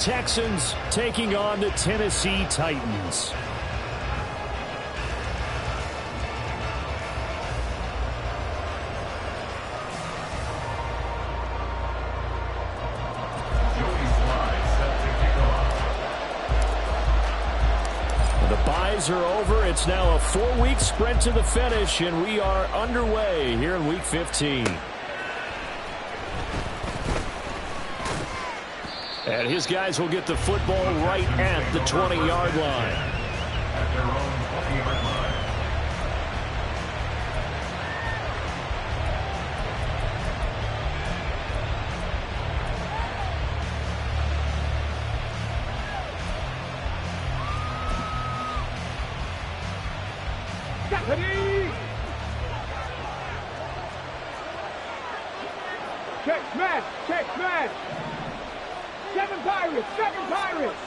Texans taking on the Tennessee Titans. The byes are over. It's now a 4-week sprint to the finish, and we are underway here in Week 15. And his guys will get the football right at the 20-yard line. At their own 20-yard line. Check smash! Check smash! Seven Pirates! Seven Pirates!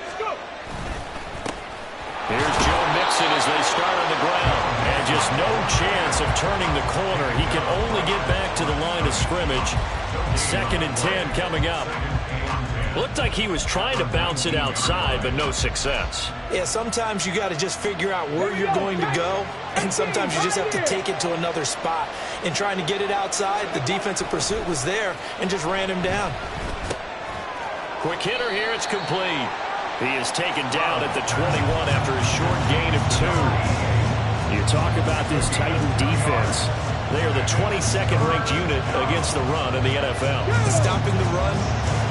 Let's go! Here's Joe Mixon as they start on the ground. And just no chance of turning the corner. He can only get back to the line of scrimmage. 2nd and 10 coming up. Looked like he was trying to bounce it outside, but no success. Yeah, sometimes you got to just figure out where you're going to go, and sometimes you just have to take it to another spot. In trying to get it outside, the defensive pursuit was there and just ran him down. Quick hitter here, it's complete. He is taken down at the 21 after a short gain of 2. You talk about this Titan defense. They are the 22nd ranked unit against the run in the NFL. Stopping the run,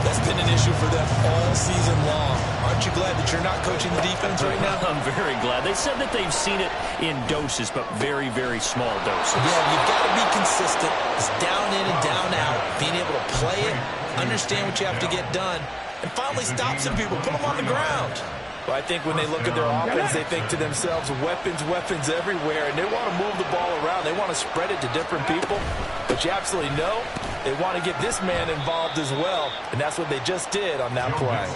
that's been an issue for them all season long. Aren't you glad that you're not coaching the defense right now? I'm very glad. They said that they've seen it in doses, but very, very small doses. Yeah, you've got to be consistent. It's down in and down out. Being able to play it, understand what you have to get done, and finally stop some people, put them on the ground. Well, I think when they look at their offense, they think to themselves, weapons, weapons everywhere, and they want to move the ball around. They want to spread it to different people, but you absolutely know they want to get this man involved as well, and that's what they just did on that play.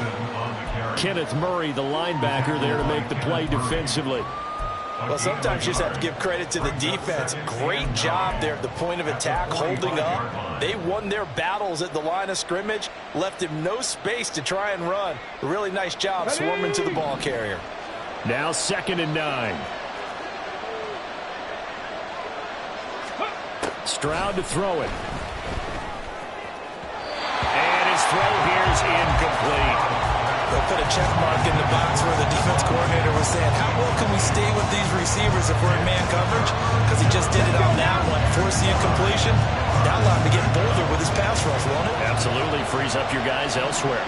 Kenneth Murray, the linebacker, there to make the play defensively. Well, sometimes you just have to give credit to the defense. Great job there at the point of attack, holding up. They won their battles at the line of scrimmage, left him no space to try and run. A really nice job swarming to the ball carrier. Now 2nd and 9. Stroud to throw it. And his throw here is incomplete. They'll put a check mark in the box where the defense coordinator was saying, how well can we stay with these receivers if we're in man coverage? Because he just did it on that one, forced the incompletion. That allowed him to get bolder with his pass rush, won't it? Absolutely, frees up your guys elsewhere.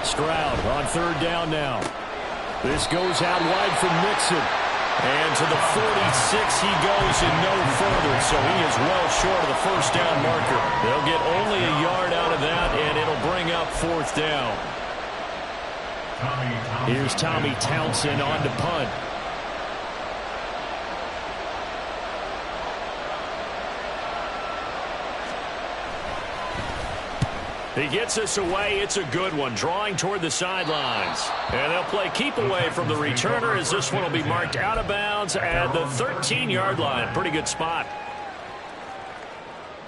Stroud on 3rd down now. This goes out wide from Mixon. And to the 46 he goes and no further, so he is well short of the 1st down marker. They'll get only a yard out of that, and it'll bring up 4th down. Here's Tommy Townsend on to punt. He gets us away. It's a good one, drawing toward the sidelines. And they'll play keep away from the returner as this one will be marked out of bounds at the 13-yard line. Pretty good spot.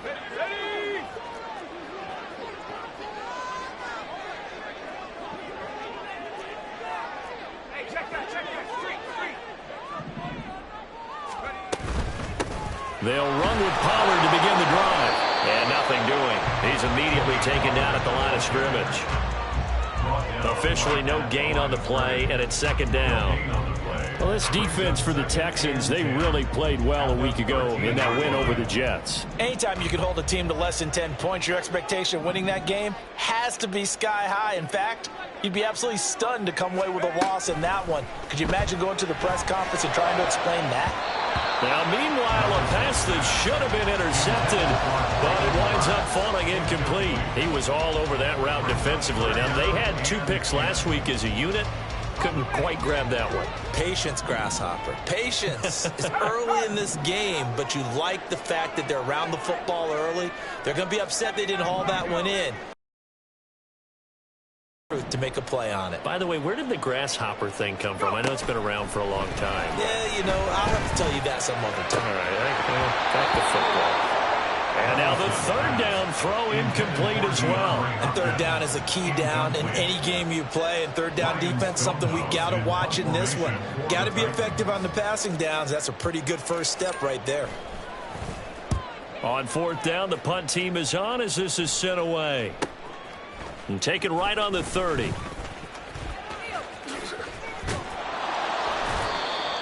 Ready! Hey, check that, street. They'll run with Pollard to begin the drive. And nothing doing. He's immediately taken down at the line of scrimmage. Officially no gain on the play, and it's 2nd down. Well, this defense for the Texans, they really played well a week ago in that win over the Jets. Anytime you can hold a team to less than 10 points, your expectation of winning that game has to be sky high. In fact, you'd be absolutely stunned to come away with a loss in that one. Could you imagine going to the press conference and trying to explain that? Now, meanwhile, a pass that should have been intercepted, but it winds up falling incomplete. He was all over that route defensively. Now, they had 2 picks last week as a unit. Couldn't quite grab that one. Patience, Grasshopper. Patience. It's early in this game, but you like the fact that they're around the football early. They're going to be upset they didn't haul that one in. To make a play on it. By the way, where did the grasshopper thing come from? I know it's been around for a long time. Yeah, you know, I'll have to tell you that some other time. All right, back to football. And now the third down throw incomplete as well. And third down is a key down in any game you play. And third down defense, something we got to watch in this one. Got to be effective on the passing downs. That's a pretty good first step right there. On fourth down, the punt team is on as this is sent away. And taken right on the 30.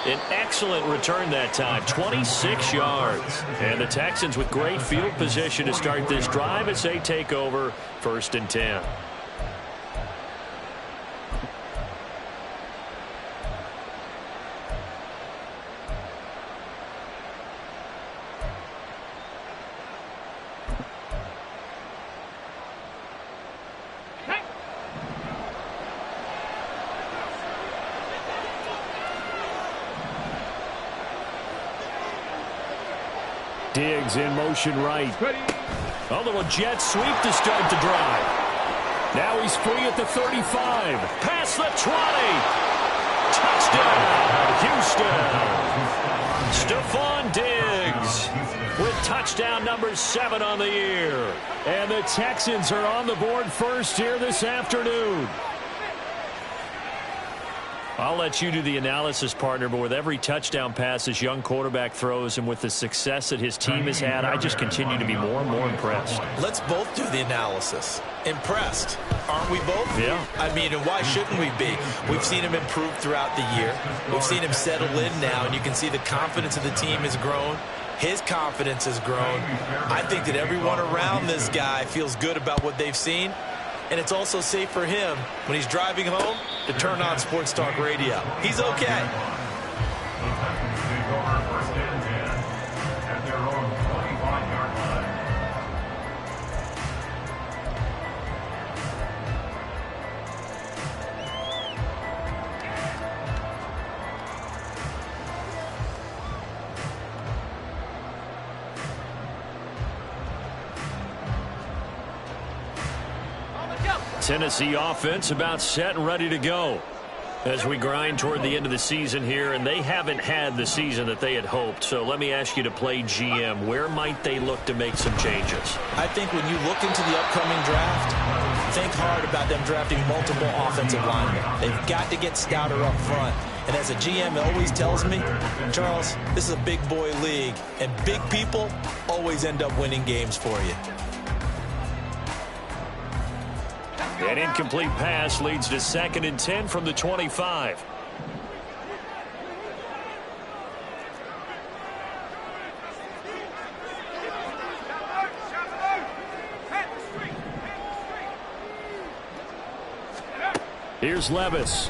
An excellent return that time, 26 yards. And the Texans with great field position to start this drive as they take over 1st and 10. Diggs in motion right. A little jet sweep to start the drive. Now he's free at the 35. Past the 20. Touchdown, Houston. Stephon Diggs with touchdown number 7 on the year. And the Texans are on the board first here this afternoon. I'll let you do the analysis, partner, but with every touchdown pass this young quarterback throws and with the success that his team has had, I just continue to be more and more impressed. Let's both do the analysis. Impressed. Aren't we both? Yeah. I mean, and why shouldn't we be? We've seen him improve throughout the year. We've seen him settle in now, and you can see the confidence of the team has grown. His confidence has grown. I think that everyone around this guy feels good about what they've seen. And it's also safe for him when he's driving home to turn on Sports Talk Radio. He's okay. Tennessee offense about set and ready to go as we grind toward the end of the season here, and they haven't had the season that they had hoped. So let me ask you to play GM. Where might they look to make some changes? I think when you look into the upcoming draft, think hard about them drafting multiple offensive linemen. They've got to get stouter up front. And as a GM, it always tells me, Charles, this is a big boy league, and big people always end up winning games for you. An incomplete pass leads to 2nd and 10 from the 25. Here's Levis.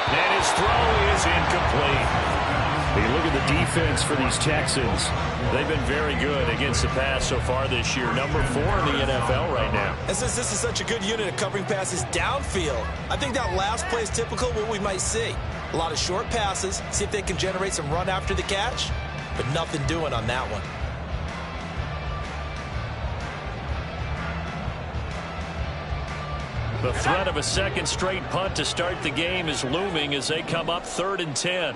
And his throw is incomplete. You look at the defense for these Texans. They've been very good against the pass so far this year. Number 4 in the NFL right now. And since this is such a good unit of covering passes downfield, I think that last play is typical of what we might see. A lot of short passes, see if they can generate some run after the catch, but nothing doing on that one. The threat of a second straight punt to start the game is looming as they come up 3rd and 10.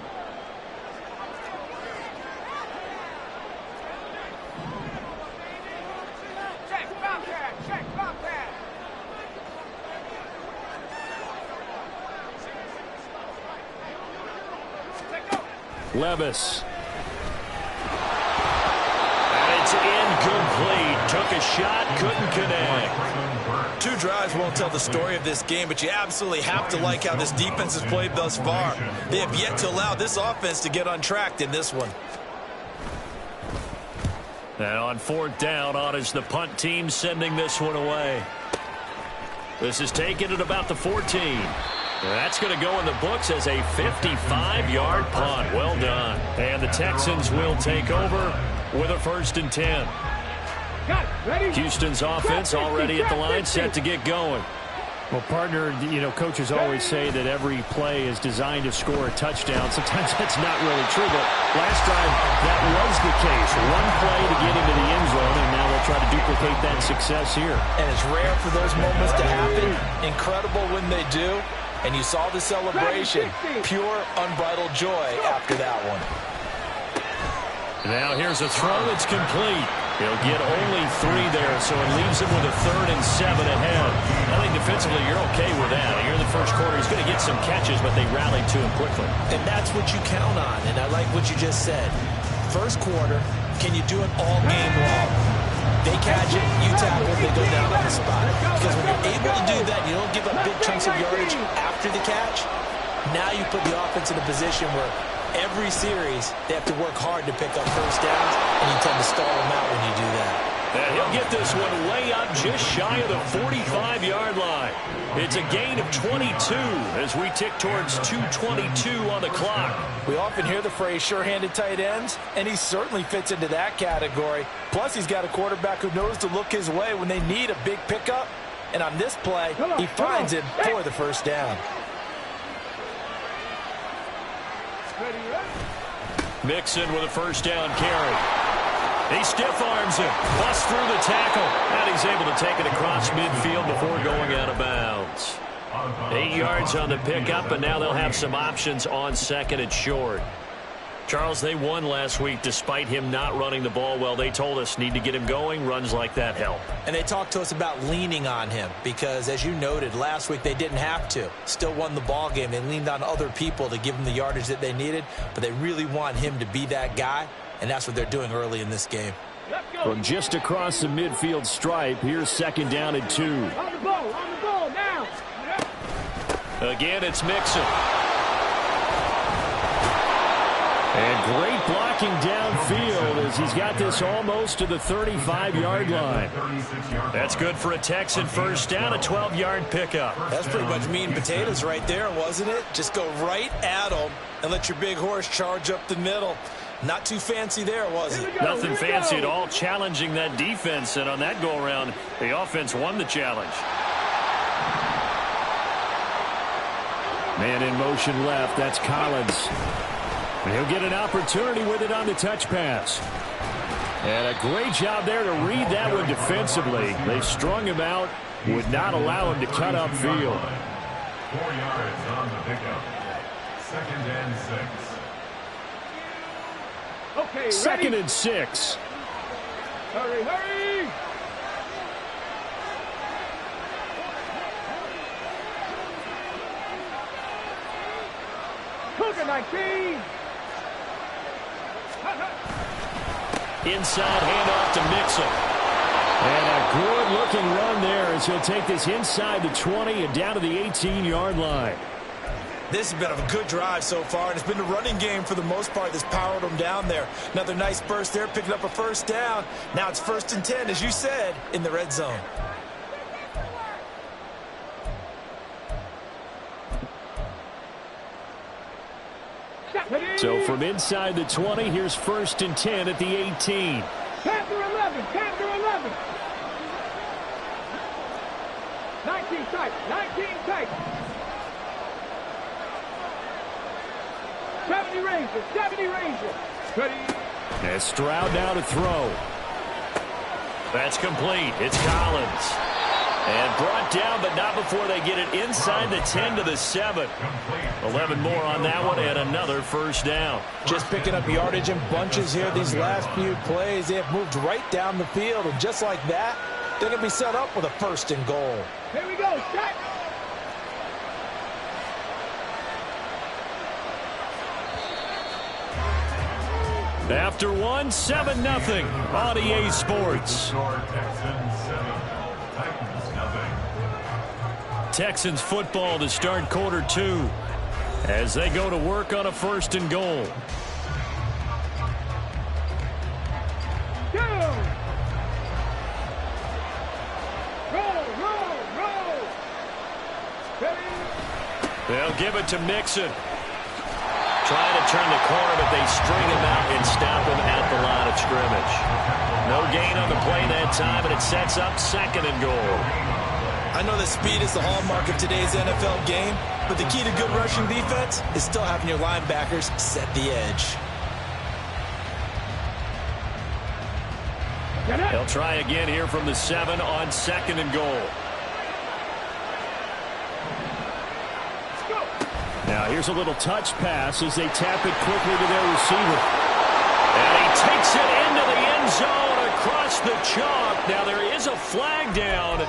Levis. And it's incomplete. Took a shot, couldn't connect. 2 drives won't tell the story of this game, but you absolutely have to like how this defense has played thus far. They have yet to allow this offense to get untracked in this one. And on 4th down, on is the punt team sending this one away. This is taken at about the 14. That's going to go in the books as a 55-yard punt. Well done. And the Texans will take over with a 1st and 10. Houston's offense already at the line, set to get going. Well, partner, you know, coaches always say that every play is designed to score a touchdown. Sometimes that's not really true, but last drive, that was the case. One play to get into the end zone, and now they'll try to duplicate that success here. And it's rare for those moments to happen. Incredible when they do. And you saw the celebration. Pure, unbridled joy after that one. Now here's a throw that's complete. He'll get only 3 there, so it leaves him with a 3rd and 7 ahead. I think defensively you're okay with that. Here in the first quarter, he's going to get some catches, but they rallied to him quickly. And that's what you count on, and I like what you just said. First quarter, can you do it all game long? They catch it, you tackle, they go down on the spot. Because when you're able to do that, you don't give up big chunks of yardage after the catch. Now you put the offense in a position where every series they have to work hard to pick up first downs, and you tend to stall them out when you do that. And he'll get this one way up just shy of the 45-yard line. It's a gain of 22 as we tick towards 2:22 on the clock. We often hear the phrase sure-handed tight ends, and he certainly fits into that category. Plus, he's got a quarterback who knows to look his way when they need a big pickup. And on this play, he finds it for the first down. Mixon with a first down carry. He stiff arms him, busts through the tackle, and he's able to take it across midfield before going out of bounds. 8 yards on the pickup, and now they'll have some options on 2nd and short. Charles, they won last week despite him not running the ball well. They told us need to get him going. Runs like that help. And they talked to us about leaning on him because, as you noted, last week they didn't have to. Still won the ball game. They leaned on other people to give them the yardage that they needed, but they really want him to be that guy, and that's what they're doing early in this game. From just across the midfield stripe, here's 2nd down and 2. On the ball, now. Again, it's Mixon. And great blocking downfield as he's got this almost to the 35-yard line. That's good for a Texan first down, a 12-yard pickup. That's pretty much meat and potatoes right there, wasn't it? Just go right at him and let your big horse charge up the middle. Not too fancy there, was it? Nothing fancy at all, challenging that defense. And on that go-around, the offense won the challenge. Man in motion left. That's Collins. And he'll get an opportunity with it on the touch pass. And a great job there to read that one defensively. They strung him out, would not allow him to cut upfield. 4 yards on the pickup. 2nd and 6. Okay, 2nd and 6. Hurry! Cougar 19! Inside handoff to Mixon. And a good-looking run there as he'll take this inside the 20 and down to the 18-yard line. This has been a good drive so far, and it's been the running game for the most part that's powered them down there. Another nice burst there, picking up a first down. Now it's 1st and 10, as you said, in the red zone. So from inside the 20, here's 1st and 10 at the 18. Panther 11! 19 tight! 70 Rangers! Ready? And Stroud now to throw. That's complete. It's Collins. And brought down, but not before they get it inside the 10 to the 7. 11 more on that one, and another first down. Just picking up yardage in bunches here these last few plays. They have moved right down the field, and just like that, they're going to be set up with a 1st and goal. Here we go, shot! After one, 7-0 on EA Sports. Texans football to start quarter 2 as they go to work on a 1st and goal. Roll! They'll give it to Mixon. Trying to turn the corner, but they string him out and stop him at the line of scrimmage. No gain on the play that time, and it sets up 2nd and goal. I know that speed is the hallmark of today's NFL game, but the key to good rushing defense is still having your linebackers set the edge. They'll try again here from the 7 on 2nd and goal. Now here's a little touch pass as they tap it quickly to their receiver. And he takes it into the end zone across the chalk. Now, there is a flag down,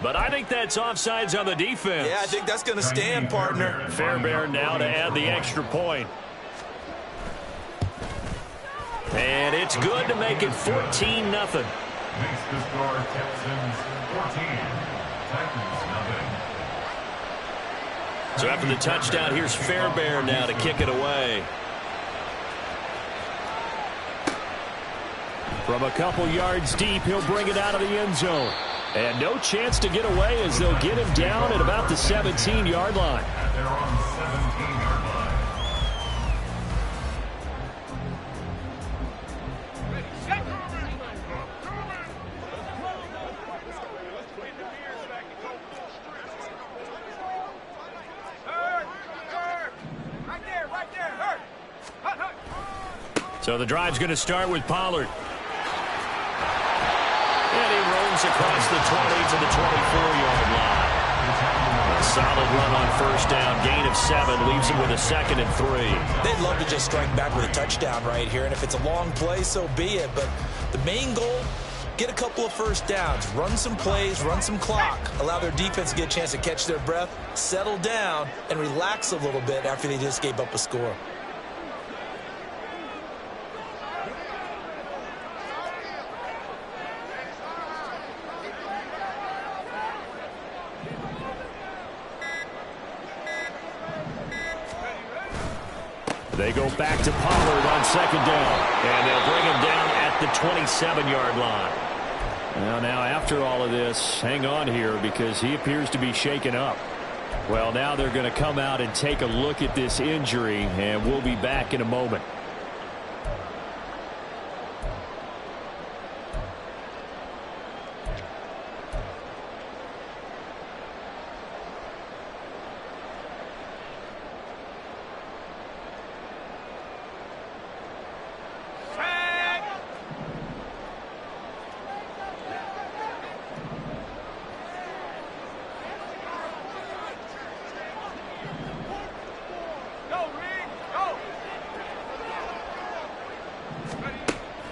but I think that's offsides on the defense. Yeah, I think that's going to stand, partner. Fairbairn now to add the extra point. And it's good to make it 14-0. Makes the score Texans 14, Titans nothing. So after the touchdown, here's Fairbairn now to kick it away. From a couple yards deep, he'll bring it out of the end zone. And no chance to get away as they'll get him down at about the 17-yard line. At their own 17-yard line. So the drive's going to start with Pollard. And he roams across the 20 to the 24-yard line. A solid run on first down. Gain of 7 leaves him with a 2nd and 3. They'd love to just strike back with a touchdown right here, and if it's a long play, so be it. But the main goal, get a couple of first downs, run some plays, run some clock, allow their defense to get a chance to catch their breath, settle down, and relax a little bit after they just gave up a score. They go back to Pollard on 2nd down. And they'll bring him down at the 27-yard line. Well, now after all of this, hang on here because he appears to be shaken up. Well, now they're going to come out and take a look at this injury, and we'll be back in a moment.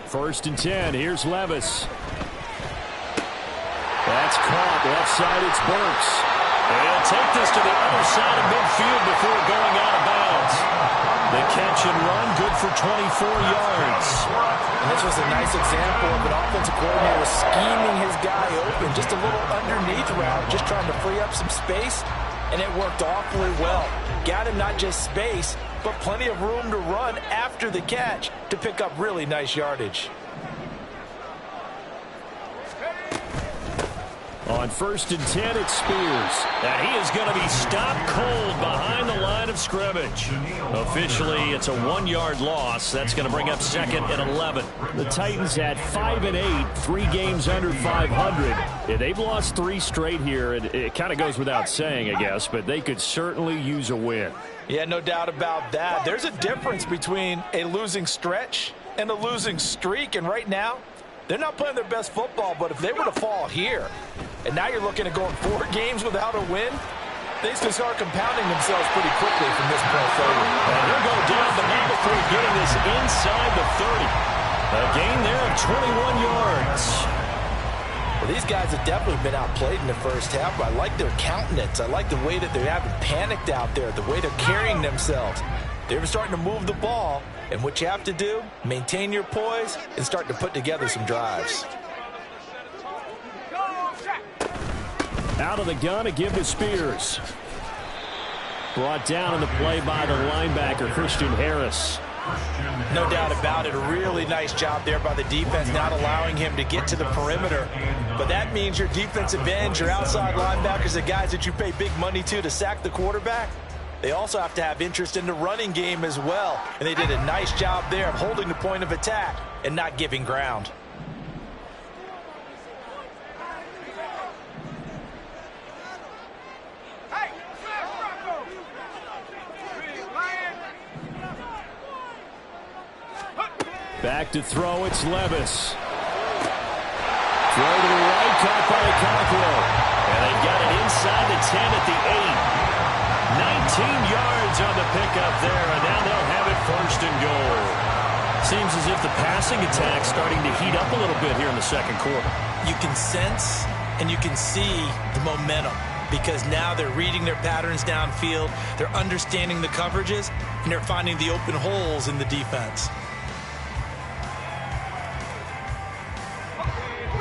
First and 10. Here's Levis. That's caught. Left side, it's Burks. They'll take this to the other side of midfield before going out of bounds. The catch and run, good for 24 yards. And this was a nice example of an offensive coordinator scheming his guy open. Just a little underneath route, just trying to free up some space, and it worked awfully well. Got him not just space, but plenty of room to run after the catch to pick up really nice yardage. On first and 10, it's Spears. And he is going to be stopped cold behind the line of scrimmage. Officially, it's a 1-yard loss. That's going to bring up 2nd and 11. The Titans at 5-8, 3 games under 500. Yeah, they've lost 3 straight here. It kind of goes without saying, I guess, but they could certainly use a win. Yeah, no doubt about that. There's a difference between a losing stretch and a losing streak, and right now, they're not playing their best football, but if they were to fall here, and now you're looking at going 4 games without a win, things can start compounding themselves pretty quickly from this point forward. And he'll go down, but not before getting this inside the 30. A gain there of 21 yards. Well, these guys have definitely been outplayed in the first half, but I like their countenance. I like the way that they haven't panicked out there, the way they're carrying themselves. They're starting to move the ball, and what you have to do, maintain your poise and start to put together some drives. Out of the gun, a give to Spears. Brought down in the play by the linebacker, Christian Harris. No doubt about it. A really nice job there by the defense, not allowing him to get to the perimeter. But that means your defensive ends, your outside linebackers, the guys that you pay big money to sack the quarterback, they also have to have interest in the running game as well. And they did a nice job there of holding the point of attack and not giving ground. Back to throw, it's Levis. Throw to the right, caught by Cockrell. And they got it inside the 10 at the 8. 19 yards on the pickup there, and now they'll have it 1st and goal. Seems as if the passing attack's starting to heat up a little bit here in the second quarter. You can sense and you can see the momentum because now they're reading their patterns downfield, they're understanding the coverages, and they're finding the open holes in the defense.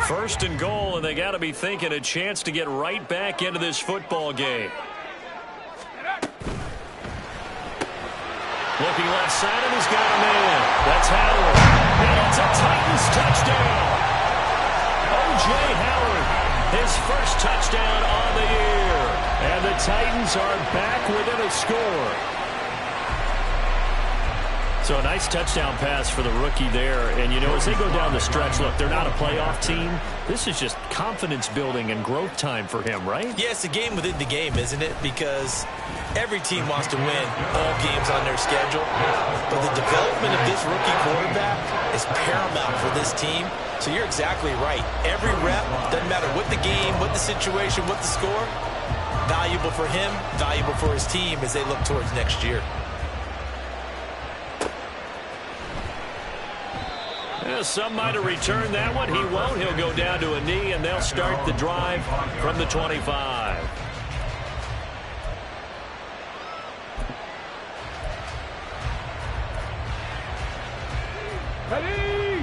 First and goal, and they got to be thinking a chance to get right back into this football game. Looking left side, and he's got a man. That's Howard. And it's a Titans touchdown. O.J. Howard, his first touchdown on the year. And the Titans are back within a score. So a nice touchdown pass for the rookie there. And, you know, as they go down the stretch, look, they're not a playoff team. This is just confidence building and growth time for him, right? Yeah, it's a game within the game, isn't it? Because every team wants to win all games on their schedule. But the development of this rookie quarterback is paramount for this team. So you're exactly right. Every rep, doesn't matter what the game, what the situation, what the score, valuable for him, valuable for his team as they look towards next year. Some might have returned that one. He won't. He'll go down to a knee, and they'll start the drive from the 25.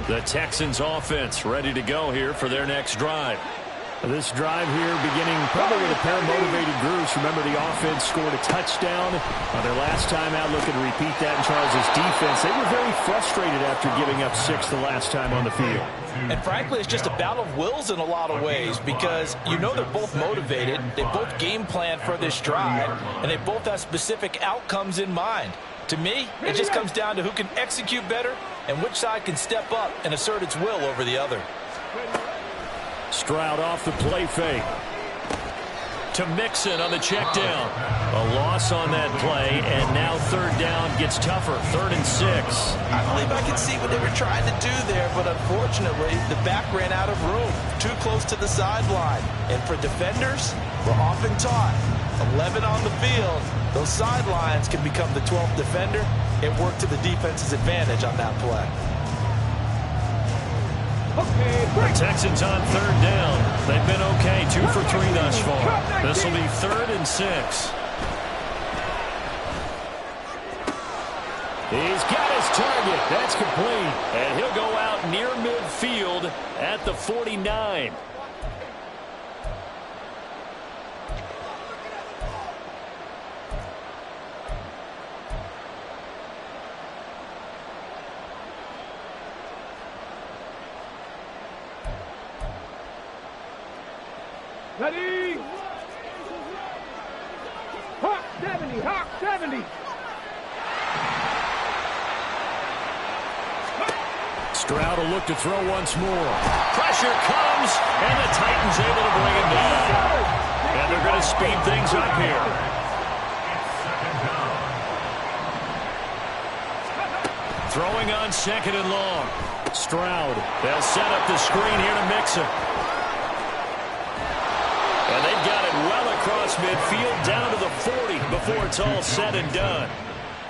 The Texans offense ready to go here for their next drive. This drive here beginning probably with a pair of motivated groups. Remember, the offense scored a touchdown on their last time out. Looking to repeat that in Charles' defense. They were very frustrated after giving up 6 the last time on the field. And frankly, it's just a battle of wills in a lot of ways because you know they're both motivated. They both game plan for this drive, and they both have specific outcomes in mind. To me, it just comes down to who can execute better and which side can step up and assert its will over the other. Stroud off the play fake. To Mixon on the check down. A loss on that play, and now third down gets tougher. 3rd and 6. I believe I can see what they were trying to do there, but unfortunately, the back ran out of room. Too close to the sideline. And for defenders, we're often taught, 11 on the field, those sidelines can become the 12th defender. It worked to the defense's advantage on that play. The Texans on 3rd down. They've been okay, 2 for 3 thus far. This will be 3rd and 6. He's got his target. That's complete. And he'll go out near midfield at the 49. Ready? Hawk 70, Hawk 70. Stroud will look to throw once more. Pressure comes, and the Titans able to bring him down. And they're going to speed things up here. Throwing on 2nd and long. Stroud. They'll set up the screen here to Mixon. And they've got it well across midfield down to the 40 before it's all said and done.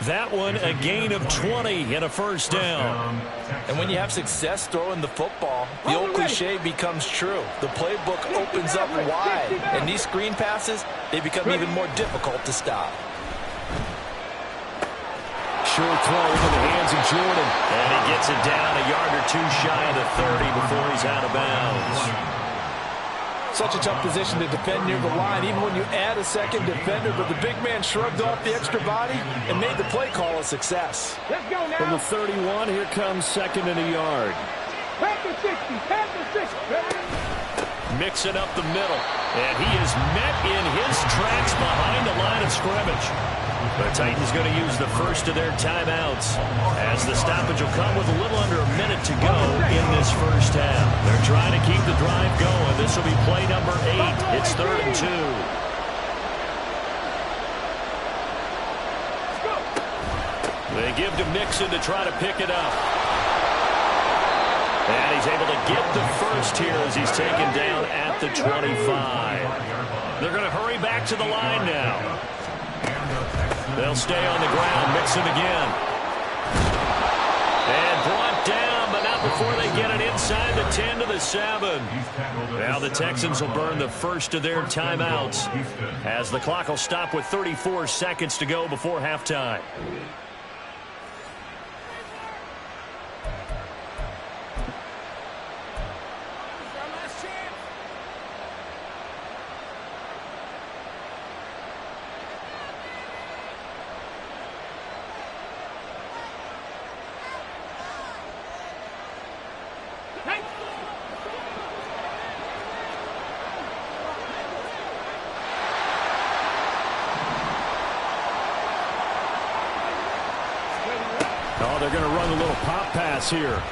That one a gain of 20 and a first down. And when you have success throwing the football, the old cliche becomes true. The playbook opens up wide, and these screen passes, they become even more difficult to stop. Short throw into the hands of Jordan. And he gets it down a yard or 2 shy of the 30 before he's out of bounds. Such a tough position to defend near the line, even when you add a second defender, but the big man shrugged off the extra body and made the play call a success. Let's go now. From the 31, here comes 2nd and a yard. Pass the 60, pass the 60. Mixing up the middle, and he is met in his tracks behind the line of scrimmage. The Titans going to use the first of their timeouts as the stoppage will come with a little under a minute to go in this first half. They're trying to keep the drive going. This will be play number 8. It's 3rd and 2. They give to Mixon to try to pick it up. And he's able to get the first here as he's taken down at the 25. They're going to hurry back to the line now. They'll stay on the ground. Mixon again. And brought get it inside the 10 to the 7. Now the Texans will burn the first of their timeouts as the clock will stop with 34 seconds to go before halftime. Oh, they're going to run a little pop pass here.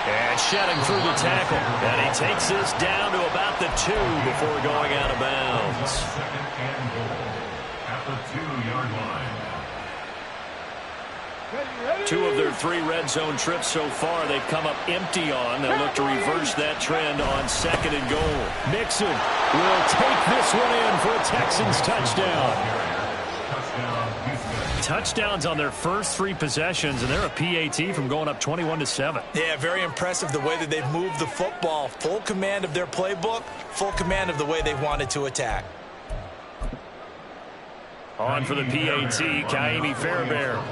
And shedding through the tackle. And he takes this down to about the 2 before going out of bounds. Second and goal at the 2-yard line. 2 of their 3 red zone trips so far they've come up empty on. They'll look to reverse that trend on 2nd and goal. Mixon will take this one in for a Texans touchdown. Touchdowns on their first 3 possessions, and they're a PAT from going up 21-7. Yeah, very impressive the way that they've moved the football. Full command of their playbook, full command of the way they've wanted to attack. On for the PAT, Kaimi Fairbairn.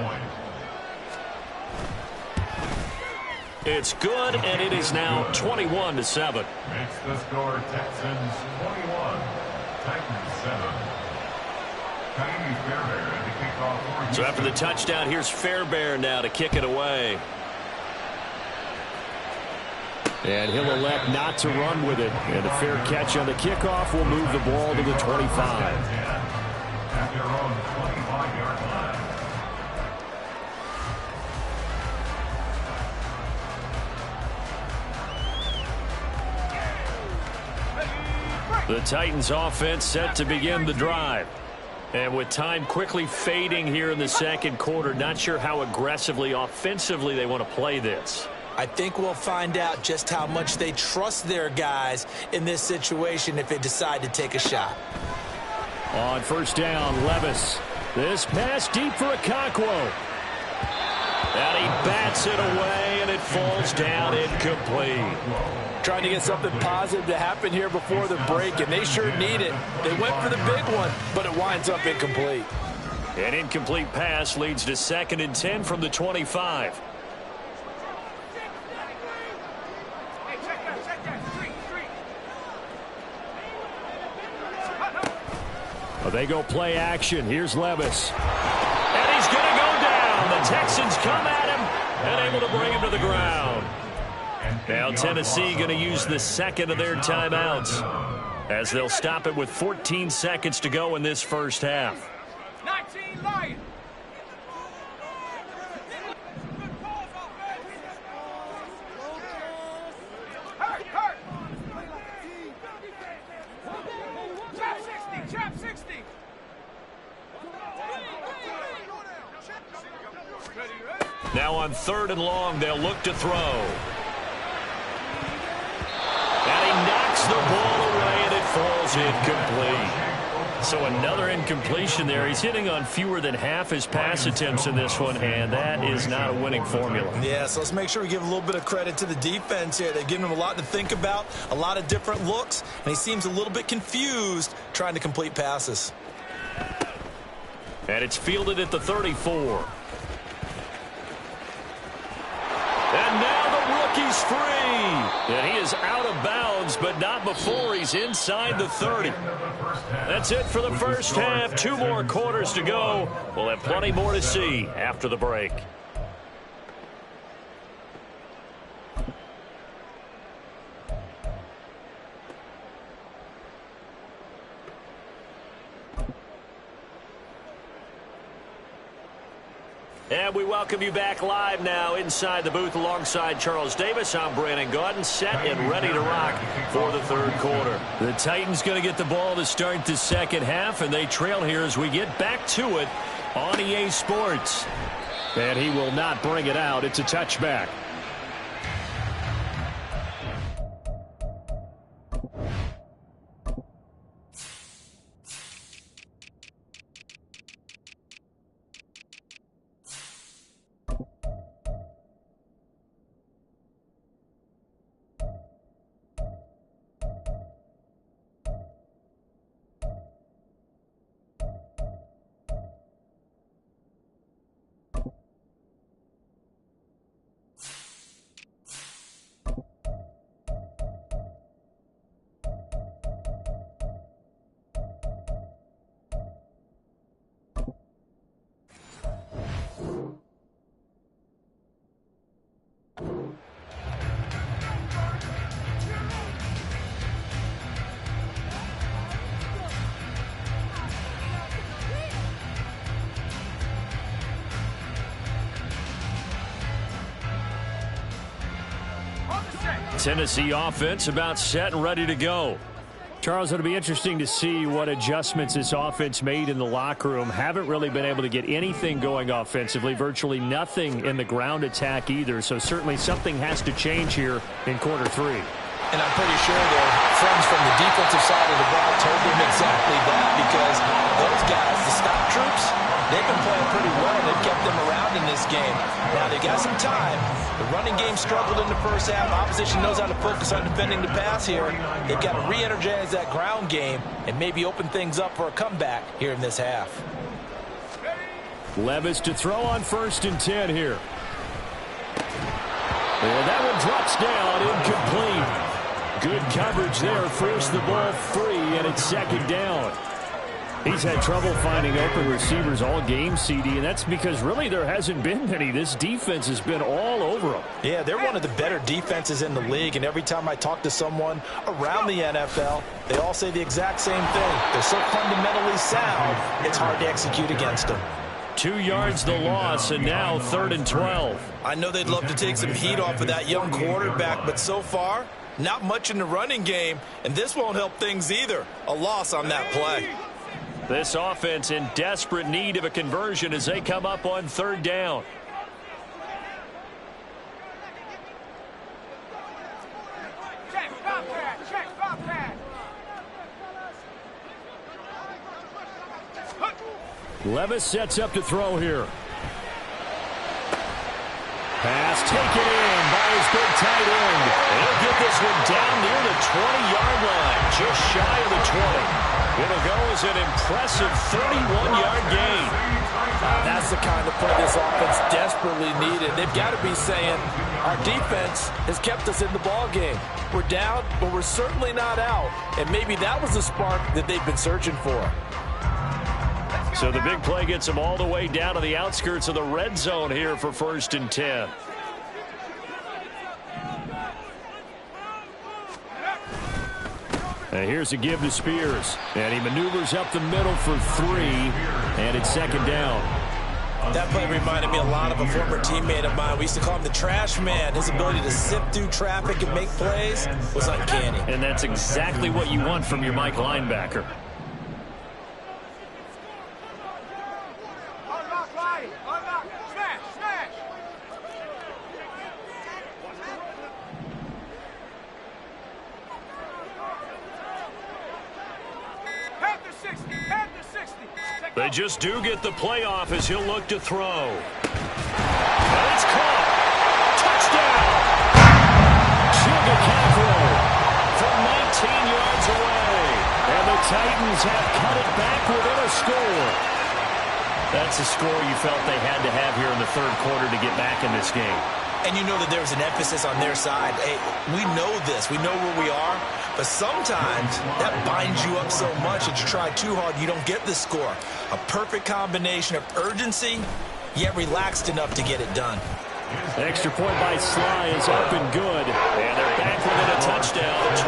It's good, and it is now 21-7. Makes the score Texans 21, Titans 7. Kaimi Fairbairn at the kickoff for So after the touchdown, here's Fairbairn now to kick it away. And he'll elect not to run with it. And a fair catch on the kickoff will move the ball to the 25. At their own 25-yard line. The Titans offense set to begin the drive. And with time quickly fading here in the second quarter, not sure how aggressively, offensively they want to play this. I think we'll find out just how much they trust their guys in this situation if they decide to take a shot. On first down, Levis. This pass deep for Okonkwo. And he bats it away, and it falls down incomplete. Trying to get something positive to happen here before the break, and they sure need it. They went for the big one, but it winds up incomplete. An incomplete pass leads to 2nd and 10 from the 25. Well, they go play action. Here's Levis. And he's going to go down. The Texans come at him and able to bring him to the ground. Now Tennessee going to use the 2nd of their timeouts as they'll stop it with 14 seconds to go in this first half. 19 Lions. Hurt. Chop 60. Now on 3rd and long, they'll look to throw. And he knocks the ball away, and it falls incomplete. So another incompletion there. He's hitting on fewer than half his pass attempts in this one, and that is not a winning formula. Yeah, so let's make sure we give a little bit of credit to the defense here. They've given him a lot to think about, a lot of different looks, and he seems a little bit confused trying to complete passes. And it's fielded at the 34. And now the rookie's free. And he is out of bounds, but not before he's inside the 30. That's it for the first half. 2 more quarters to go. We'll have plenty more to see after the break. And we welcome you back live now inside the booth alongside Charles Davis. I'm Brandon Gaudin, set and ready to rock for the 3rd quarter. The Titans going to get the ball to start the second half, and they trail here as we get back to it on EA Sports. And he will not bring it out. It's a touchback. Tennessee offense about set and ready to go. Charles, it'll be interesting to see what adjustments this offense made in the locker room. Haven't really been able to get anything going offensively, virtually nothing in the ground attack either. So certainly something has to change here in quarter 3. And I'm pretty sure their friends from the defensive side of the ball told them exactly that, because those guys, the stop troops, they've been playing pretty well. They've kept them around in this game. Now, they got some time. The running game struggled in the first half. Opposition knows how to focus on defending the pass here. They've got to re-energize that ground game and maybe open things up for a comeback here in this half. Levis to throw on 1st and 10 here. And that one drops down, incomplete. Good coverage there, forced the ball free, and it's 2nd down. He's had trouble finding open receivers all game, CD, and that's because really there hasn't been many. This defense has been all over them. Yeah, they're one of the better defenses in the league, and every time I talk to someone around the NFL, they all say the exact same thing. They're so fundamentally sound, it's hard to execute against them. 2 yards the loss, and now 3rd and 12. I know they'd love to take some heat off of that young quarterback, but so far, not much in the running game, and this won't help things either. A loss on that play. This offense in desperate need of a conversion as they come up on 3rd down. Check, stop that. Levis sets up to throw here. Pass taken in by his big tight end. He'll get this one down near the 20-yard line, just shy of the 20. It'll go as an impressive 31-yard gain. That's the kind of play this offense desperately needed. They've got to be saying, our defense has kept us in the ball game. We're down, but we're certainly not out. And maybe that was the spark that they've been searching for. So the big play gets them all the way down to the outskirts of the red zone here for 1st and 10. And here's a give to Spears. And he maneuvers up the middle for 3. And it's 2nd down. That play reminded me a lot of a former teammate of mine. We used to call him the trash man. His ability to sift through traffic and make plays was uncanny. And that's exactly what you want from your Mike linebacker. Unlock, smash. Head to 60. They just do get the playoff as he'll look to throw. And it's caught. Touchdown! Chigacaco from 19 yards away. And the Titans have cut it back within a score. That's a score you felt they had to have here in the 3rd quarter to get back in this game. And you know that there's an emphasis on their side. Hey, we know this. We know where we are. But sometimes that binds you up so much that you try too hard, you don't get the score. A perfect combination of urgency, yet relaxed enough to get it done. Extra point by Sly is up and good. And they're back within a touchdown at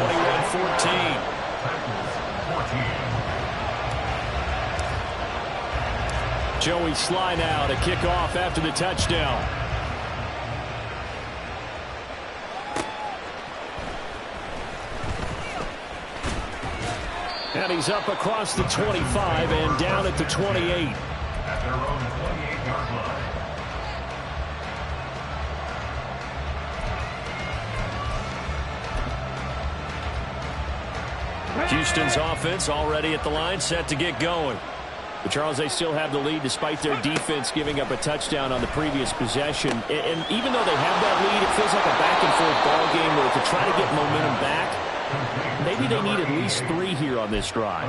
21-14. Joey Sly now to kick off after the touchdown. And he's up across the 25 and down at the 28. At their own 28-yard line. Houston's offense already at the line, set to get going. But Charles, they still have the lead despite their defense giving up a touchdown on the previous possession. And even though they have that lead, it feels like a back-and-forth ball game where to try to get momentum back, maybe they need at least 3 here on this drive.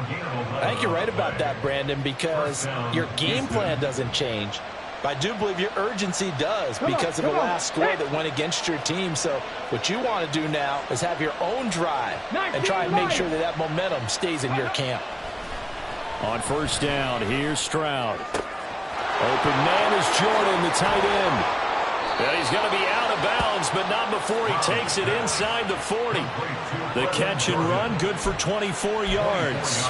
I think you're right about that, Brandon, because your game plan doesn't change. But I do believe your urgency does because of the last score that went against your team. So what you want to do now is have your own drive and try and make sure that that momentum stays in your camp. On 1st down, here's Stroud. Open man is Jordan, the tight end. And he's going to be out of bounds, but not before he takes it inside the 40. The catch and run, good for 24 yards.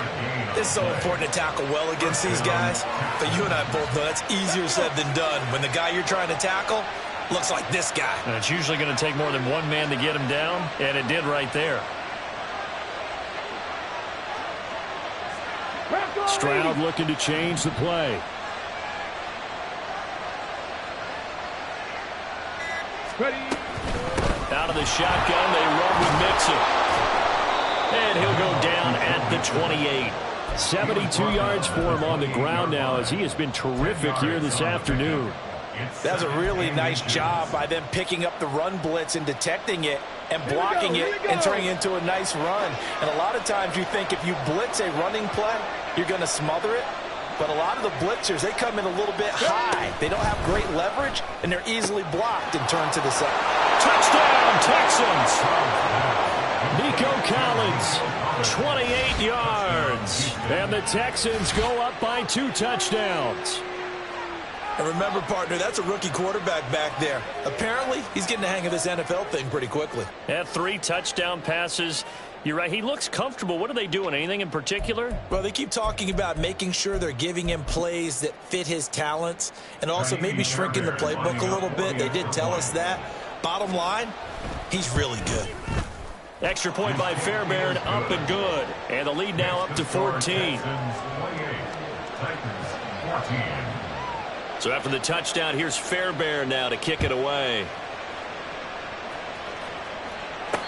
It's so important to tackle well against these guys. But you and I both know that's easier said than done. When the guy you're trying to tackle looks like this guy. And it's usually going to take more than one man to get him down, and it did right there. Stroud looking to change the play. Out of the shotgun, they run with Mixon. And he'll go down at the 28. 72 yards for him on the ground now as he has been terrific here this afternoon. That's a really nice job by them picking up the run blitz and detecting it and blocking it and turning it into a nice run. And a lot of times you think if you blitz a running play, you're going to smother it. But a lot of the blitzers, they come in a little bit high. They don't have great leverage, and they're easily blocked and turned to the side. Touchdown, Texans! Nico Collins, 28 yards. And the Texans go up by 2 touchdowns. And remember, partner, that's a rookie quarterback back there. Apparently, he's getting the hang of this NFL thing pretty quickly. Had 3 touchdown passes. You're right, he looks comfortable. What are they doing? Anything in particular? Well, they keep talking about making sure they're giving him plays that fit his talents and also maybe shrinking the playbook a little bit. They did tell us that. Bottom line, he's really good. Extra point by Fairbairn, up and good. And the lead now up to 14. So after the touchdown, here's Fairbairn now to kick it away.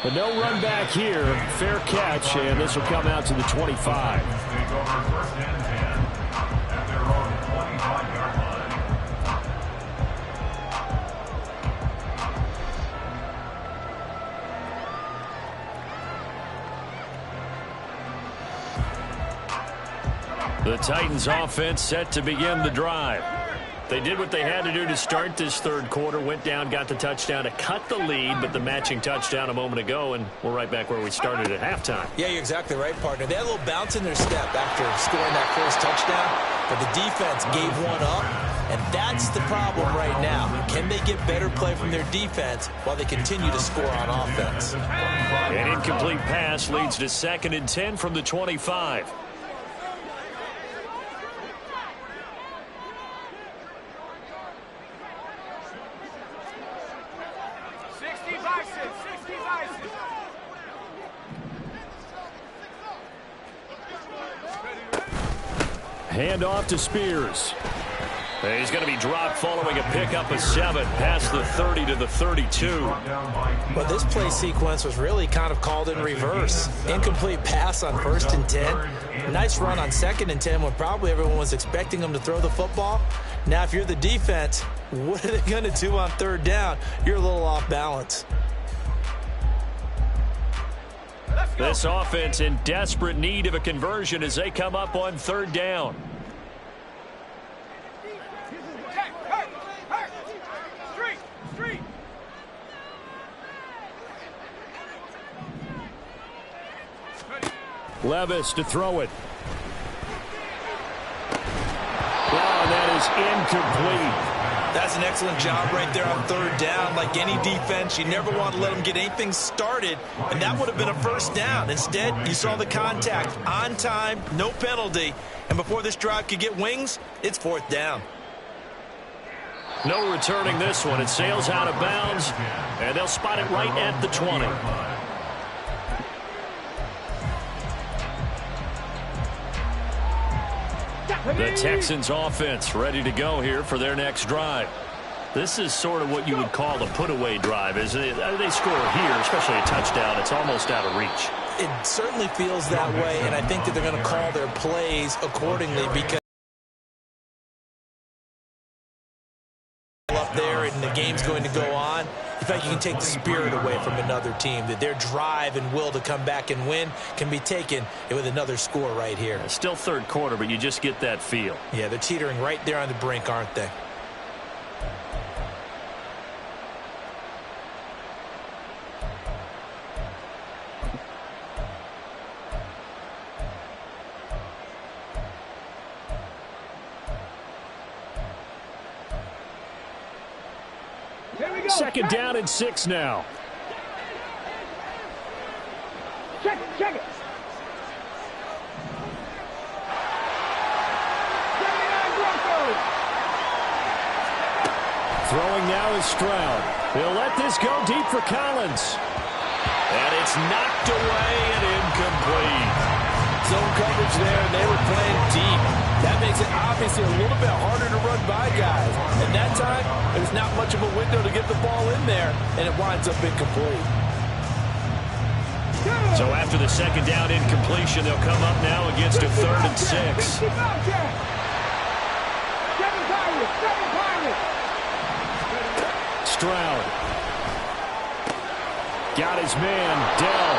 But no run back here. Fair catch, and this will come out to the 25. The Titans offense set to begin the drive. They did what they had to do to start this third quarter, went down, got the touchdown to cut the lead, but the matching touchdown a moment ago, and we're right back where we started at halftime. Yeah, you're exactly right, partner. They had a little bounce in their step after scoring that first touchdown, but the defense gave one up, and that's the problem right now. Can they get better play from their defense while they continue to score on offense? An incomplete pass leads to 2nd and 10 from the 25. Hand off to Spears. He's going to be dropped following a pickup of 7 past the 30 to the 32. Well, this play sequence was really kind of called in reverse. Incomplete pass on 1st and 10. Nice run on 2nd and 10 when probably everyone was expecting them to throw the football. Now, if you're the defense, what are they going to do on 3rd down? You're a little off balance. This offense in desperate need of a conversion as they come up on 3rd down. Levis to throw it. Oh, that is incomplete. That's an excellent job right there on 3rd down. Like any defense, you never want to let them get anything started, and that would have been a 1st down. Instead, you saw the contact on time, no penalty, and before this drive could get wings, it's 4th down. No returning this one. It sails out of bounds, and they'll spot it right at the 20. The Texans offense ready to go here for their next drive. This is sort of what you would call a put-away drive, isn't it? They score here, especially a touchdown. It's almost out of reach. It certainly feels that way, and I think that they're going to call their plays accordingly because up there and the game's going to go on. In fact, you can take the spirit away from another team, that their drive and will to come back and win can be taken with another score right here. It's still 3rd quarter, but you just get that feel. Yeah, they're teetering right there on the brink, aren't they? Second down and 6 now. Check it, check it. 79 Broncos. Throwing now is Stroud. He'll let this go deep for Collins. And it's knocked away and incomplete. Zone coverage there, and they were playing deep. That makes it obviously a little bit harder to run by guys. And that time, there's not much of a window to get the ball in there, and it winds up incomplete. So after the second down incompletion, they'll come up now against a 3rd and 6. Stroud. Got his man, Dell.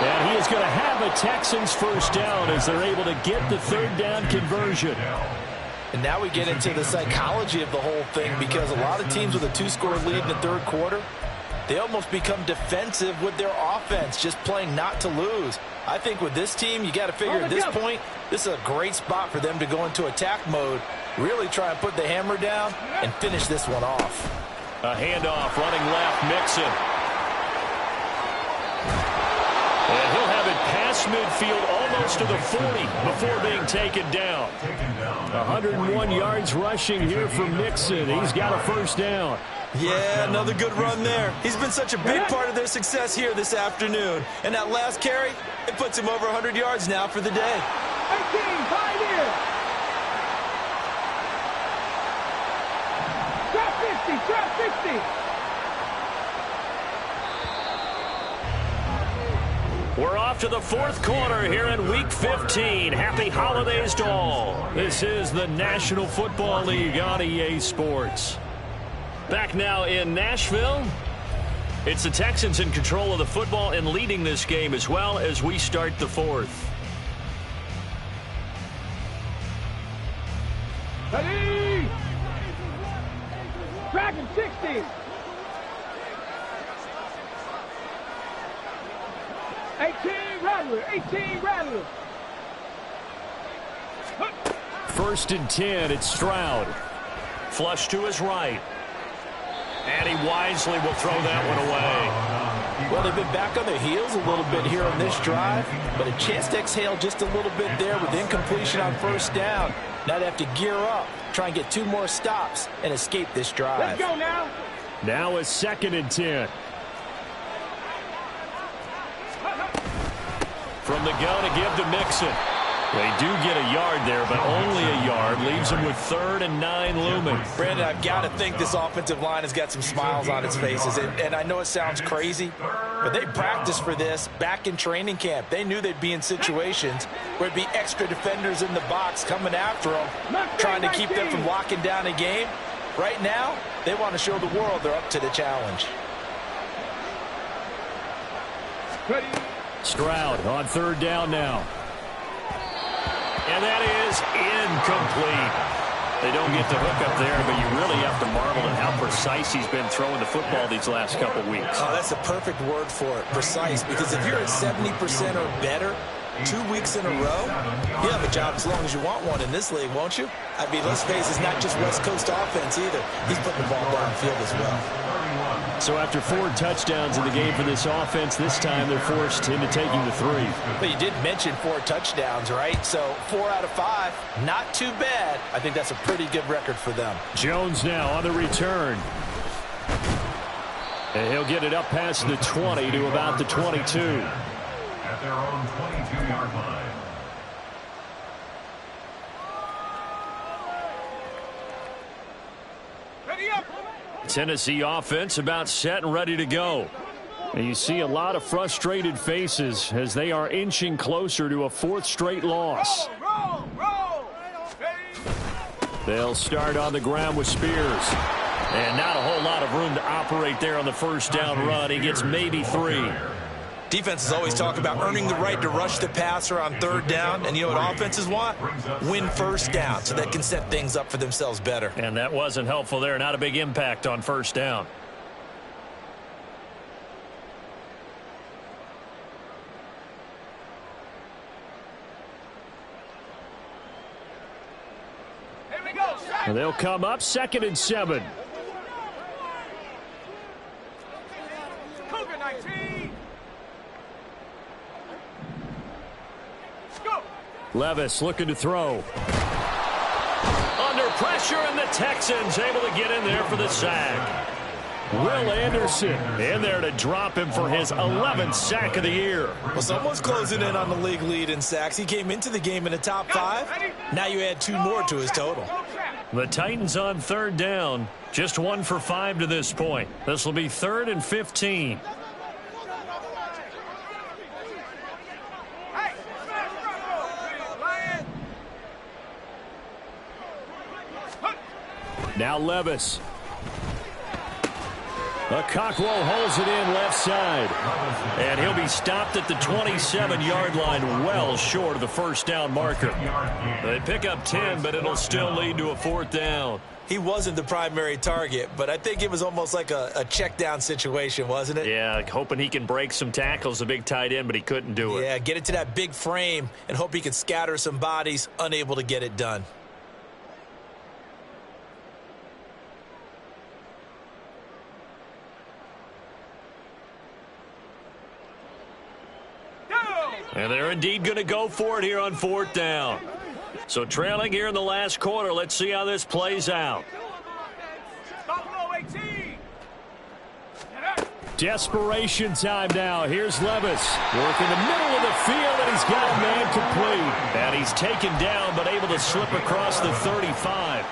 And he is going to have a Texans first down as they're able to get the 3rd down conversion. And now we get into the psychology of the whole thing, because a lot of teams with a 2-score lead in the 3rd quarter, they almost become defensive with their offense, just playing not to lose. I think with this team, you got to figure at this point, this is a great spot for them to go into attack mode, really try and put the hammer down and finish this one off. A handoff, running left, Mixon. And he'll have it past midfield almost to the 40 before being taken down. 101 yards rushing here for Mixon. He's got a first down. Yeah, another good run there. He's been such a big part of their success here this afternoon. And that last carry, it puts him over 100 yards now for the day. 18, pioneer. Drop 50. We're off to the 4th quarter here in Week 15. Happy holidays to all. This is the National Football League on EA Sports. Back now in Nashville. It's the Texans in control of the football and leading this game as well as we start the 4th. Ready. Dragon 60. 18 Rattler. 1st and 10, it's Stroud. Flush to his right. And he wisely will throw that one away. Well, they've been back on their heels a little bit here on this drive, but a chance to exhale just a little bit there with incompletion on 1st down. Now they have to gear up, try and get 2 more stops, and escape this drive. Let's go now. Now a 2nd and 10. From the gun to give to Mixon. They do get a yard there, but only a yard. Leaves them with 3rd and 9 looming. Brandon, I've got to think this offensive line has got some smiles on its faces. And I know it sounds crazy, but they practiced for this back in training camp. They knew they'd be in situations where it'd be extra defenders in the box coming after them, trying to keep them from locking down a game. Right now, they want to show the world they're up to the challenge. Ready. Stroud on 3rd down now. And that is incomplete. They don't get the hook up there, but you really have to marvel at how precise he's been throwing the football these last couple weeks. Oh, that's a perfect word for it, precise, because if you're at 70% or better 2 weeks in a row, you have a job as long as you want one in this league, won't you? I mean, let's face it, it's not just West Coast offense either. He's putting the ball downfield as well. So after 4 touchdowns in the game for this offense, this time they're forced into taking the 3. But you did mention 4 touchdowns, right? So 4 out of 5, not too bad. I think that's a pretty good record for them. Jones now on the return. And he'll get it up past the 20 to about the 22. At their own 22-yard line. Ready up. Tennessee offense about set and ready to go. And you see a lot of frustrated faces as they are inching closer to a 4th straight loss. Roll. They'll start on the ground with Spears. And not a whole lot of room to operate there on the 1st down run. He gets maybe 3. Defenses always talk about earning the right to rush the passer on 3rd down. And you know what offenses want? Win 1st down so they can set things up for themselves better. And that wasn't helpful there. Not a big impact on 1st down. Here we go. And they'll come up 2nd and 7. Cougar 19. Go. Levis looking to throw. Under pressure, and the Texans able to get in there for the sack. Will Anderson in there to drop him for his 11th sack of the year. Well, someone's closing in on the league lead in sacks. He came into the game in the top 5. Now you add 2 more to his total. The Titans on 3rd down. Just 1 for 5 to this point. This will be 3rd and 15. Now Levis. Cockwell holds it in left side. And he'll be stopped at the 27-yard line, well short of the first down marker. They pick up 10, but it'll still lead to a 4th down. He wasn't the primary target, but I think it was almost like a check down situation, wasn't it? Yeah, hoping he can break some tackles, a big tight end, but he couldn't do it. Yeah, get it to that big frame and hope he can scatter some bodies, unable to get it done. And they're indeed going to go for it here on 4th down. So trailing here in the last quarter, let's see how this plays out. Desperation time now. Here's Levis. Working the middle of the field, and he's got a man complete. And he's taken down, but able to slip across the 35.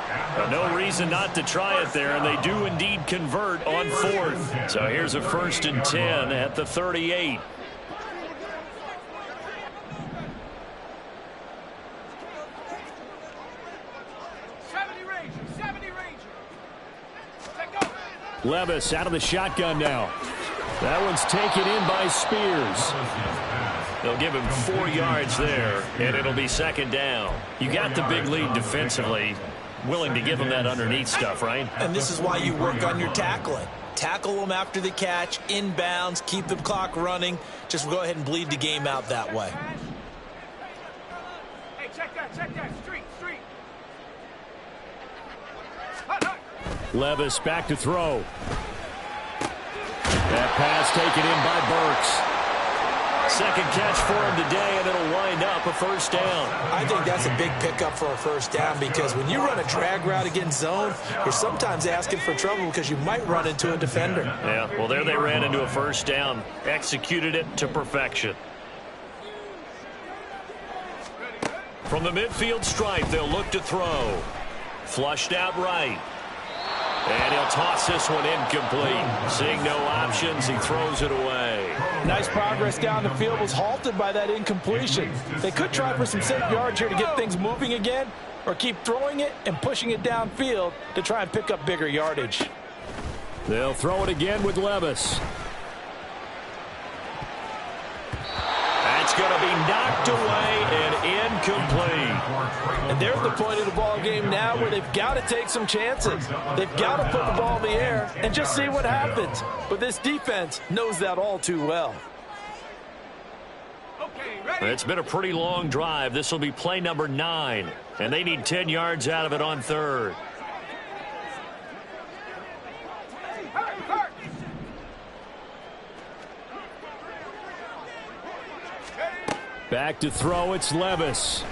No reason not to try it there, and they do indeed convert on 4th. So here's a 1st and 10 at the 38. Levis out of the shotgun now. That one's taken in by Spears. They'll give him 4 yards there, and it'll be 2nd down. You got the big lead defensively. Willing to give him that underneath stuff, right? And this is why you work on your tackling. Tackle them after the catch, inbounds, keep the clock running. Just go ahead and bleed the game out that way. Hey, check that, street. Levis back to throw. That pass taken in by Burks. 2nd catch for him today, and it'll wind up a 1st down. I think that's a big pickup for a 1st down because when you run a drag route against zone, you're sometimes asking for trouble because you might run into a defender. Yeah, well, there they ran into a 1st down. Executed it to perfection. From the midfield stripe, they'll look to throw. Flushed out right. And he'll toss this one incomplete. Seeing no options, he throws it away. Nice progress down the field, was halted by that incompletion. They could try for some safe yards here to get things moving again, or keep throwing it and pushing it downfield to try and pick up bigger yardage. They'll throw it again with Levis. That's going to be knocked away and incomplete. And there's the point of the ball game now where they've got to take some chances. They've got to put the ball in the air and just see what happens. But this defense knows that all too well. It's been a pretty long drive. This will be play number 9. And they need 10 yards out of it on 3rd. Back to throw, it's Levis.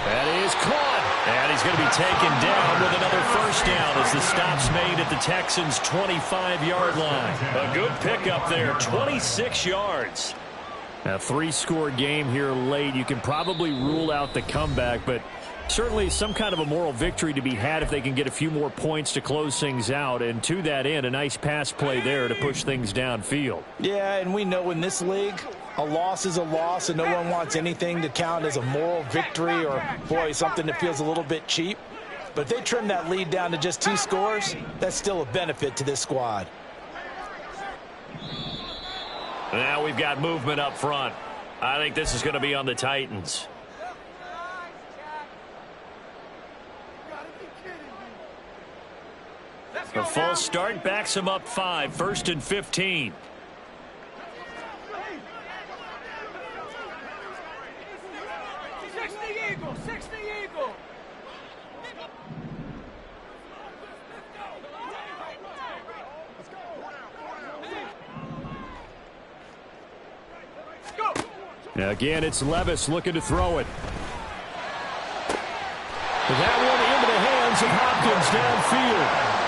That is caught. And he's going to be taken down with another 1st down as the stop's made at the Texans' 25-yard line. A good pickup there, 26 yards. A 3-score game here late. You can probably rule out the comeback, but certainly some kind of a moral victory to be had if they can get a few more points to close things out. And to that end, a nice pass play there to push things downfield. Yeah, and we know in this league, a loss is a loss, and no one wants anything to count as a moral victory or, boy, something that feels a little bit cheap. But if they trim that lead down to just 2 scores, that's still a benefit to this squad. Now we've got movement up front. I think this is going to be on the Titans. A false start backs him up 5, 1st and 15. Again, it's Levis looking to throw it. That one into the hands of Hopkins downfield.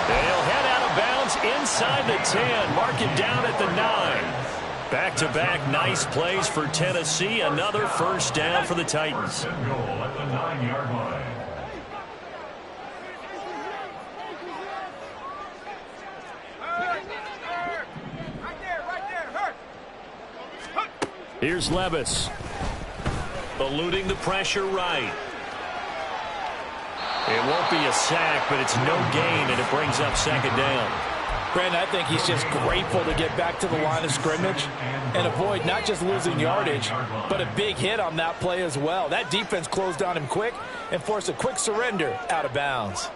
They'll head out of bounds inside the 10. Mark it down at the 9. Back-to-back nice plays for Tennessee. Another first down for the Titans. Goal at the 9-yard line. Here's Levis. Eluding the pressure right. It won't be a sack, but it's no gain, and it brings up second down. Brandon, I think he's just grateful to get back to the line of scrimmage and avoid not just losing yardage, but a big hit on that play as well. That defense closed on him quick and forced a quick surrender out of bounds.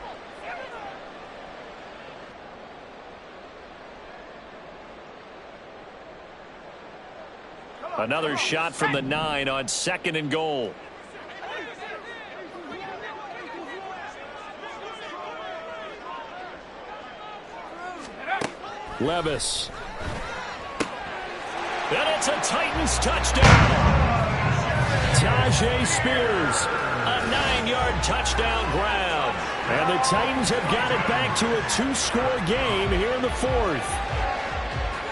Another shot from the 9 on 2nd and goal. Levis. And it's a Titans touchdown. Tajay Spears, a 9-yard touchdown grab. And the Titans have got it back to a 2-score game here in the 4th.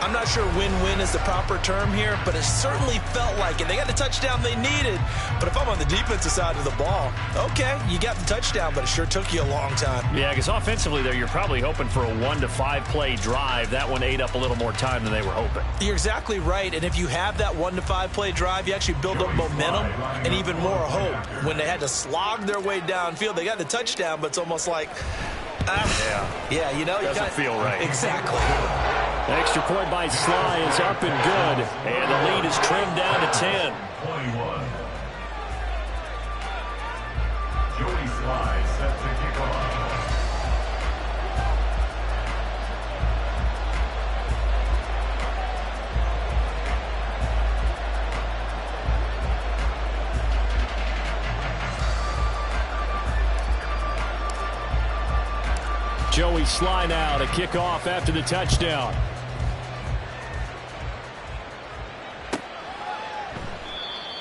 I'm not sure win-win is the proper term here, but it certainly felt like it. They got the touchdown they needed, but if I'm on the defensive side of the ball, okay, you got the touchdown, but it sure took you a long time. Yeah, because offensively there, you're probably hoping for a 1 to 5 play drive. That one ate up a little more time than they were hoping. You're exactly right, and if you have that 1 to 5 play drive, you actually build up momentum and even more hope. When they had to slog their way downfield, they got the touchdown, but it's almost like, yeah, you know, doesn't feel right. Exactly. Extra point by Sly is up and good. And the lead is trimmed down to 10. 21. Joey Sly set to kick off. Joey Sly now to kick off after the touchdown.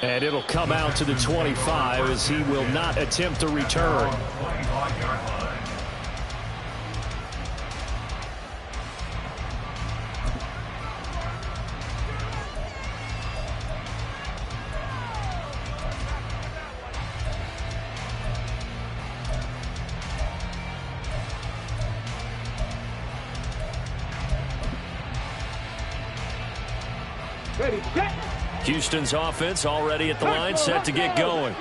And it'll come out to the 25 as he will not attempt to return. 25-yard line. Houston's offense already at the line, set to get going.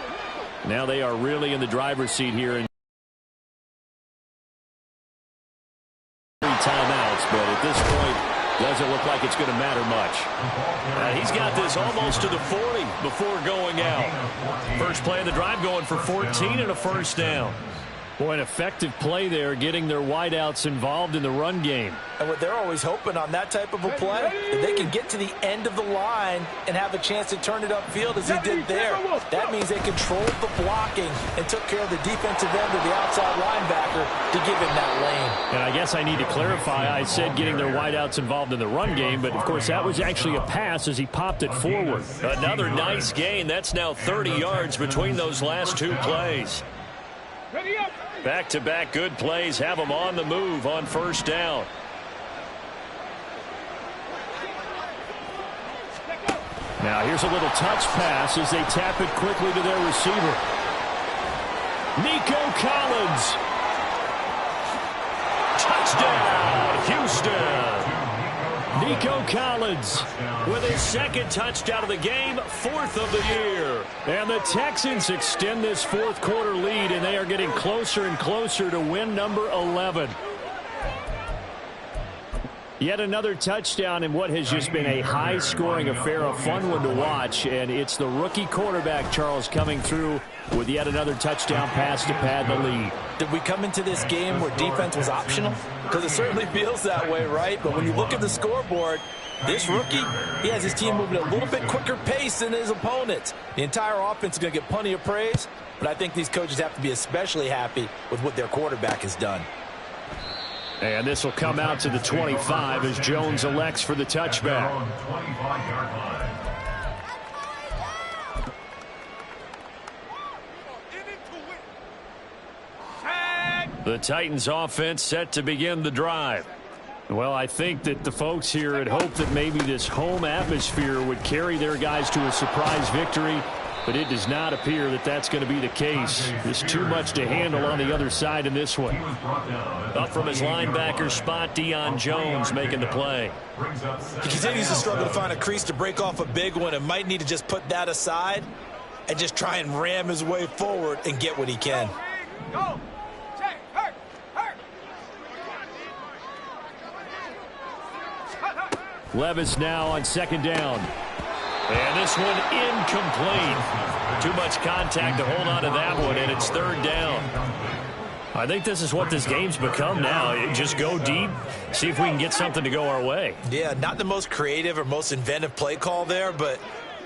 Now they are really in the driver's seat here. In timeouts, but at this point, doesn't look like it's going to matter much. He's got this almost to the 40 before going out. First play of the drive going for 14 and a first down. Boy, an effective play there, getting their wideouts involved in the run game. And what they're always hoping on that type of a play, if they can get to the end of the line and have a chance to turn it upfield as he did there, that means they controlled the blocking and took care of the defensive end of the outside linebacker to give him that lane. And I guess I need to clarify, I said getting their wideouts involved in the run game, but of course that was actually a pass as he popped it forward. Another nice gain. That's now 30 yards between those last two plays. Back-to-back good plays have them on the move on first down. Now here's a little touch pass as they tap it quickly to their receiver. Nico Collins. Touchdown, Houston. Nico Collins with his second touchdown of the game, 4th of the year. And the Texans extend this fourth quarter lead, and they are getting closer and closer to win number 11. Yet another touchdown in what has just been a high-scoring affair, a fun one to watch. And it's the rookie quarterback, Charles, coming through with yet another touchdown pass to pad the lead. Did we come into this game where defense was optional? Because it certainly feels that way, right? But when you look at the scoreboard, this rookie, he has his team moving at a little bit quicker pace than his opponents. The entire offense is going to get plenty of praise, but I think these coaches have to be especially happy with what their quarterback has done. And this will come out to the 25 as Jones elects for the touchback. 25-yard line. The Titans offense set to begin the drive. Well, I think that the folks here had hoped that maybe this home atmosphere would carry their guys to a surprise victory, but it does not appear that that's going to be the case. There's too much to handle on the other side in this one. Up from his linebacker spot, Deion Jones making the play. He continues to struggle to find a crease to break off a big one and might need to just put that aside and just try and ram his way forward and get what he can. Go! Levis now on second down. And this one incomplete. Too much contact to hold on to that one, and it's third down. I think this is what this game's become now. Just go deep, see if we can get something to go our way. Yeah, not the most creative or most inventive play call there, but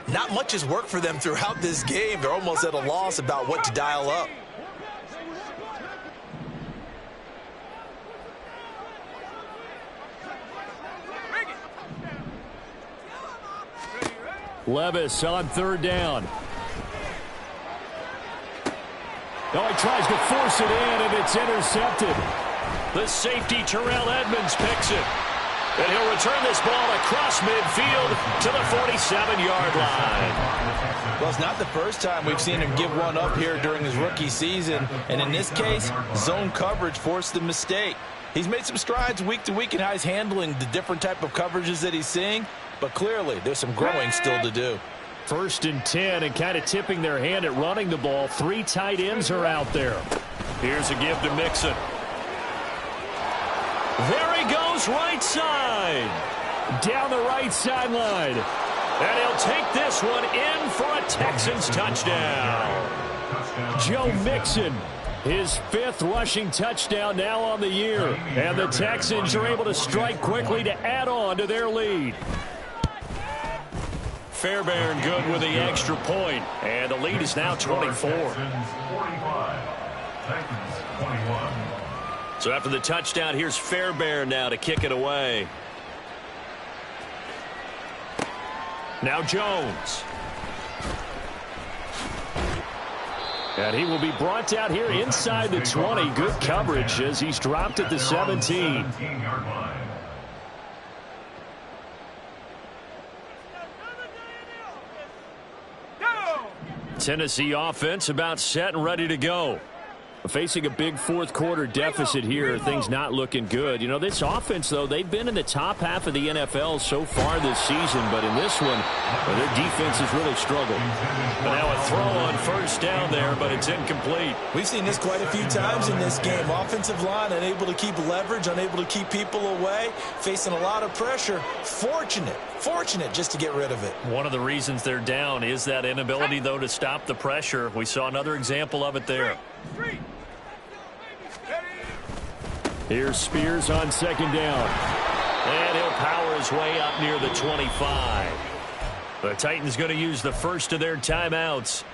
not much has worked for them throughout this game. They're almost at a loss about what to dial up. Levis on third down. Oh, he tries to force it in, and it's intercepted. The safety, Terrell Edmonds, picks it. And he'll return this ball across midfield to the 47-yard line. Well, it's not the first time we've seen him give one up here during his rookie season. And in this case, zone coverage forced the mistake. He's made some strides week to week in how he's handling the different type of coverages that he's seeing. But clearly, there's some growing still to do. 1st and 10, and kind of tipping their hand at running the ball. 3 tight ends are out there. Here's a give to Mixon. There he goes, right side. Down the right sideline. And he'll take this one in for a Texans touchdown. Joe Mixon, his 5th rushing touchdown now on the year. And the Texans are able to strike quickly to add on to their lead. Fairbairn good with the extra point, and the lead is now 24. So after the touchdown, here's Fairbairn now to kick it away. Now Jones. And he will be brought out here inside the 20. Good coverage as he's dropped at the 17. Tennessee offense about set and ready to go. Facing a big 4th quarter deficit here, things not looking good. You know, this offense, though, they've been in the top half of the NFL so far this season, but in this one, well, their defense has really struggled. But now a throw on 1st down there, but it's incomplete. We've seen this quite a few times in this game. Offensive line unable to keep leverage, unable to keep people away, facing a lot of pressure. Fortunate just to get rid of it. One of the reasons they're down is that inability, though, to stop the pressure. We saw another example of it there. Here's Spears on 2nd down. And he'll power his way up near the 25. The Titans going to use the first of their timeouts.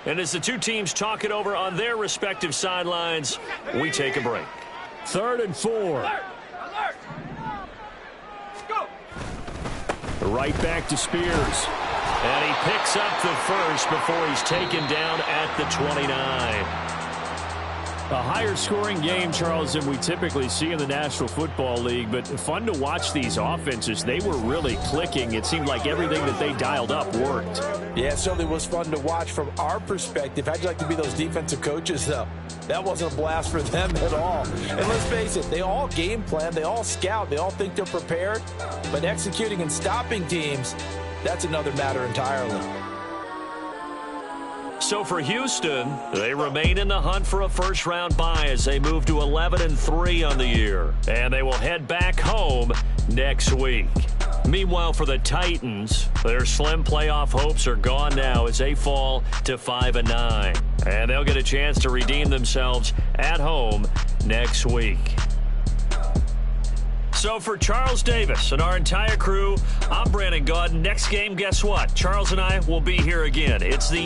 And as the two teams talk it over on their respective sidelines, we take a break. 3rd and 4. Alert! Go! Right back to Spears. And he picks up the first before he's taken down at the 29. A higher scoring game, Charles, than we typically see in the National Football League, but fun to watch these offenses. They were really clicking. It seemed like everything that they dialed up worked. Yeah, it certainly was fun to watch from our perspective. How'd you like to be those defensive coaches, though? That wasn't a blast for them at all. And let's face it, they all game plan, they all scout, they all think they're prepared, but executing and stopping teams, that's another matter entirely. So for Houston, they remain in the hunt for a first-round bye as they move to 11-3 on the year. And they will head back home next week. Meanwhile, for the Titans, their slim playoff hopes are gone now as they fall to 5-9. And they'll get a chance to redeem themselves at home next week. So for Charles Davis and our entire crew, I'm Brandon Gaudin. Next game, guess what? Charles and I will be here again. It's the